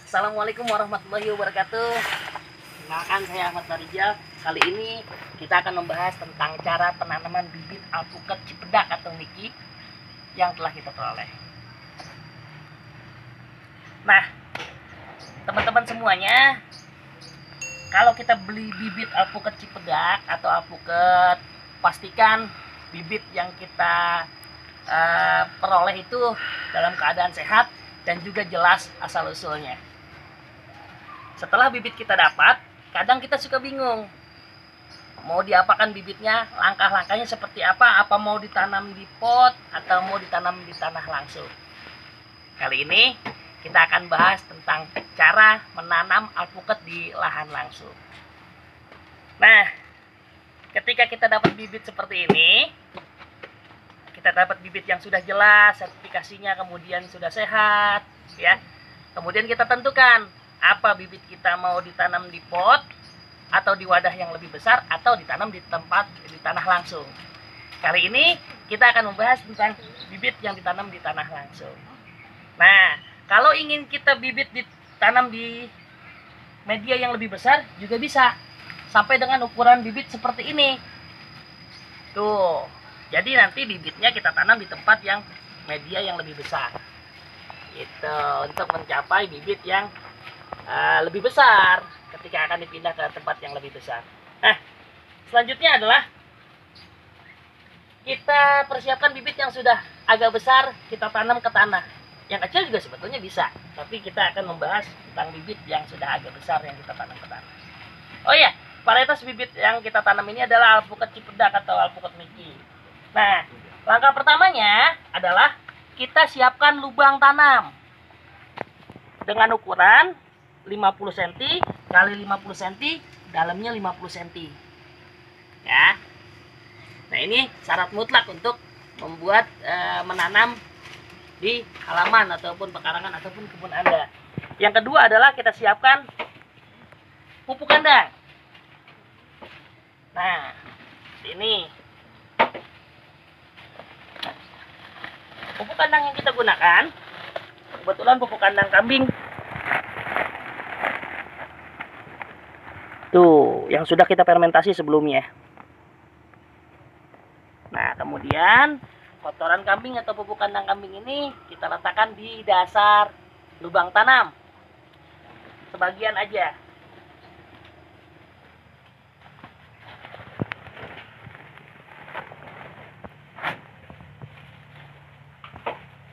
Assalamualaikum warahmatullahi wabarakatuh. Kenalkan, saya Ahmad Farijal. Kali ini kita akan membahas tentang cara penanaman bibit alpukat cipedak atau Miki yang telah kita peroleh. Nah, teman-teman semuanya, kalau kita beli bibit alpukat cipedak atau alpukat, pastikan bibit yang kita peroleh itu dalam keadaan sehat dan juga jelas asal usulnya. Setelah bibit kita dapat, kadang kita suka bingung mau diapakan bibitnya, langkah-langkahnya seperti apa mau ditanam di pot atau mau ditanam di tanah langsung. Kali ini kita akan bahas tentang cara menanam alpukat di lahan langsung. Nah, ketika kita dapat bibit seperti ini, kita dapat bibit yang sudah jelas, sertifikasinya kemudian sudah sehat, ya. Kemudian kita tentukan apa bibit kita mau ditanam di pot atau di wadah yang lebih besar atau ditanam di tanah langsung. Kali ini kita akan membahas tentang bibit yang ditanam di tanah langsung. Nah, kalau ingin kita bibit ditanam di media yang lebih besar juga bisa, sampai dengan ukuran bibit seperti ini. Tuh. Jadi nanti bibitnya kita tanam di tempat yang media yang lebih besar. Itu untuk mencapai bibit yang lebih besar ketika akan dipindah ke tempat yang lebih besar. Nah, selanjutnya adalah kita persiapkan bibit yang sudah agak besar, kita tanam ke tanah. Yang kecil juga sebetulnya bisa, tapi kita akan membahas tentang bibit yang sudah agak besar yang kita tanam ke tanah. Oh iya, varietas bibit yang kita tanam ini adalah alpukat cipedak atau alpukat Miki. Nah, langkah pertamanya adalah kita siapkan lubang tanam dengan ukuran 50 cm kali 50 cm, dalamnya 50 cm. Ya. Nah, ini syarat mutlak untuk membuat menanam di halaman ataupun pekarangan ataupun kebun Anda. Yang kedua adalah kita siapkan pupuk kandang. Nah, ini pupuk kandang yang kita gunakan kebetulan pupuk kandang kambing. Tuh, yang sudah kita fermentasi sebelumnya. Nah, kemudian kotoran kambing atau pupuk kandang kambing ini kita letakkan di dasar lubang tanam. Sebagian aja.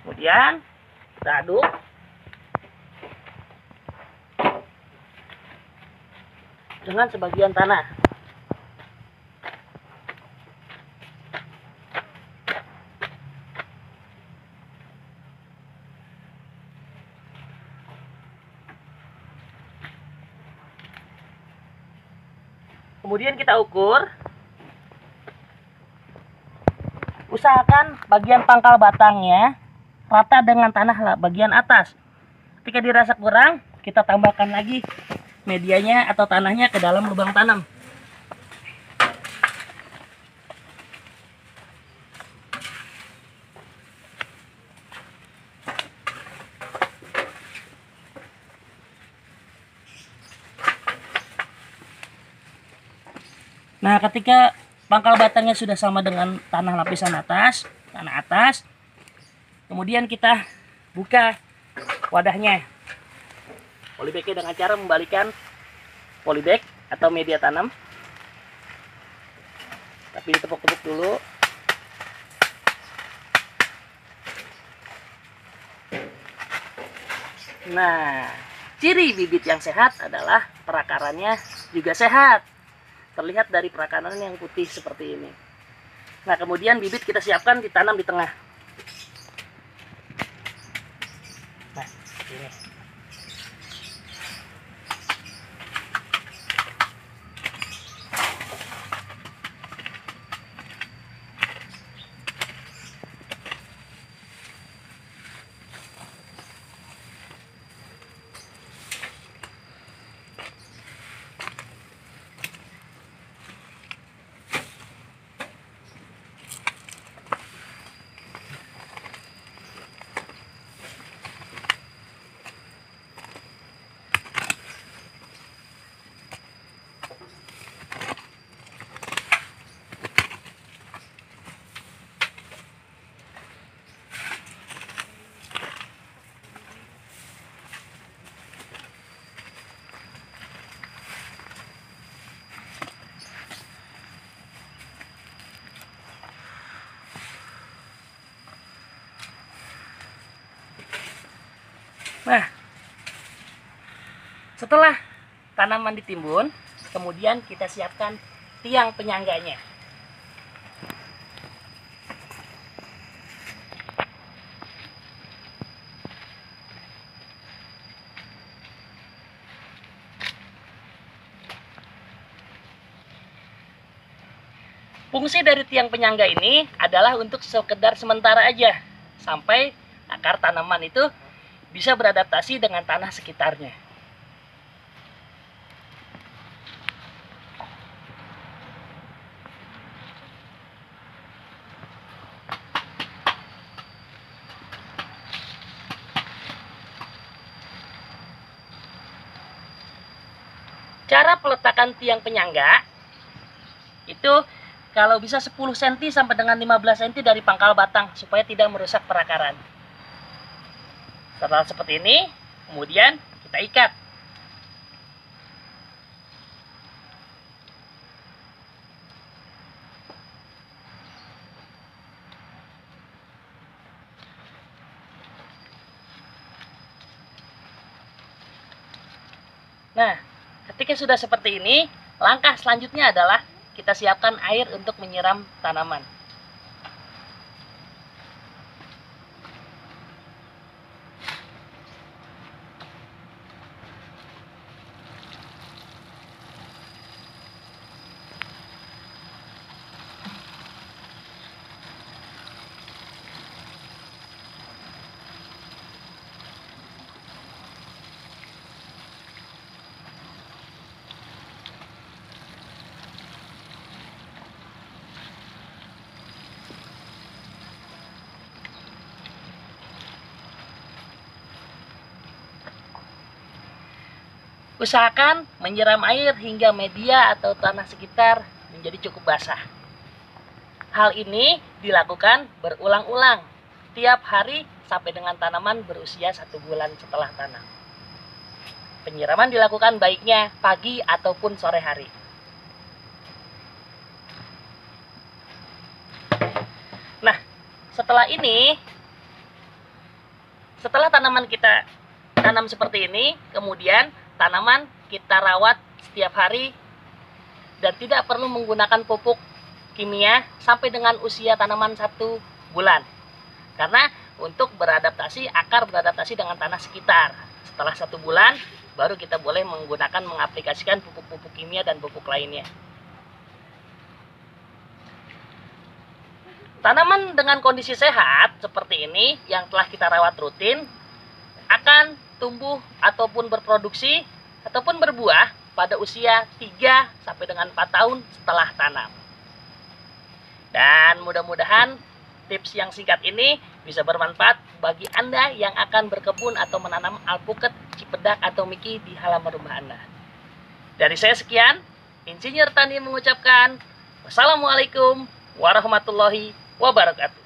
Kemudian kita aduk. Dengan sebagian tanah. Kemudian kita ukur. Usahakan bagian pangkal batangnya rata dengan tanah bagian atas. Ketika dirasa kurang, kita tambahkan lagi medianya atau tanahnya ke dalam lubang tanam. Nah, ketika pangkal batangnya sudah sama dengan tanah lapisan atas, tanah atas, kemudian kita buka wadahnya. Polybagnya dengan cara membalikan polybag atau media tanam, tapi ditepuk-tepuk dulu. Nah, ciri bibit yang sehat adalah perakarannya juga sehat. Terlihat dari perakaran yang putih seperti ini. Nah, kemudian bibit kita siapkan ditanam di tengah. Nah, ini. Setelah tanaman ditimbun, kemudian kita siapkan tiang penyangganya. Fungsi dari tiang penyangga ini adalah untuk sekedar sementara aja, sampai akar tanaman itu bisa beradaptasi dengan tanah sekitarnya. Cara peletakan tiang penyangga itu kalau bisa 10 cm sampai dengan 15 cm dari pangkal batang supaya tidak merusak perakaran. Setelah seperti ini, kemudian kita ikat. Nah, ketika sudah seperti ini, langkah selanjutnya adalah kita siapkan air untuk menyiram tanaman. Usahakan menyiram air hingga media atau tanah sekitar menjadi cukup basah. Hal ini dilakukan berulang-ulang tiap hari sampai dengan tanaman berusia 1 bulan setelah tanam. Penyiraman dilakukan baiknya pagi ataupun sore hari. Nah, setelah ini, setelah tanaman kita tanam seperti ini, kemudian tanaman kita rawat setiap hari dan tidak perlu menggunakan pupuk kimia sampai dengan usia tanaman 1 bulan. Karena untuk akar beradaptasi dengan tanah sekitar. Setelah 1 bulan baru kita boleh mengaplikasikan pupuk-pupuk kimia dan pupuk lainnya. Tanaman dengan kondisi sehat seperti ini yang telah kita rawat rutin akan tumbuh ataupun berproduksi ataupun berbuah pada usia 3 sampai dengan 4 tahun setelah tanam. Dan mudah-mudahan tips yang singkat ini bisa bermanfaat bagi Anda yang akan berkebun atau menanam alpukat, cipedak atau miki di halaman rumah Anda. Dari saya sekian, Insinyur Tani mengucapkan wassalamualaikum warahmatullahi wabarakatuh.